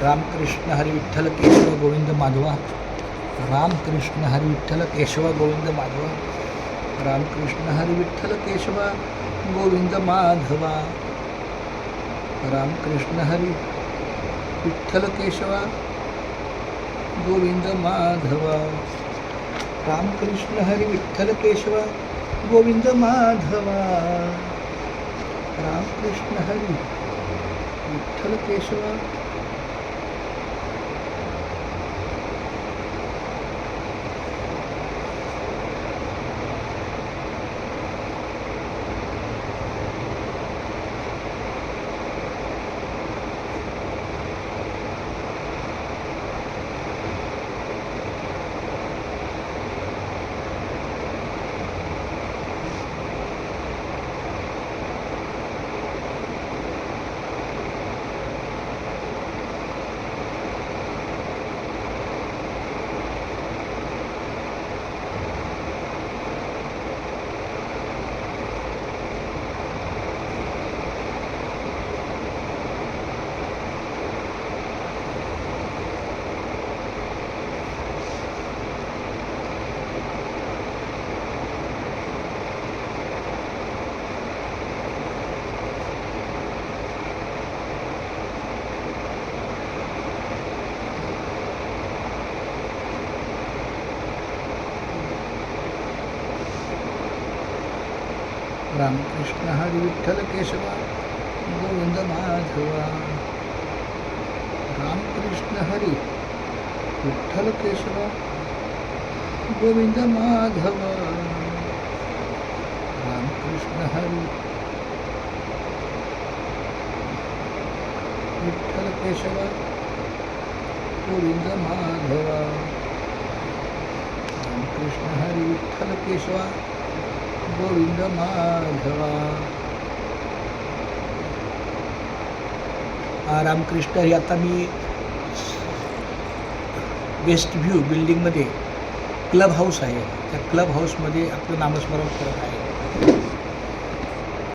रामकृष्ण हरी विठ्ठल केशव गोविंद माधवा. रामकृष्ण हरी विठ्ठल केशव गोविंद माधवा. रामकृष्ण हरी विठ्ठल केशव गोविंद माधवा. रामकृष्ण हरी विठ्ठल केशव गोविंद माधवा. रामकृष्ण हरी विठ्ठल केशव गोविंद माधवा. रामकृष्ण हरी विठ्ठल केशव रामकृष्ण हरी विठ्ठल केशव गोविंद माधवा. रामकृष्ण हरी विठ्ठल केशव गोविंद माधवा. रामकृष्ण हरी विठ्ठल केशव गोविंद माधवा. रामकृष्ण हरी विठ्ठल केशव गोविंद माधवा. रामकृष्ण हरी. आता मी waste view बिल्डिंगमध्ये club house आहे, त्या क्लब हाऊसमध्ये आपलं नामस्मरण करत आहे.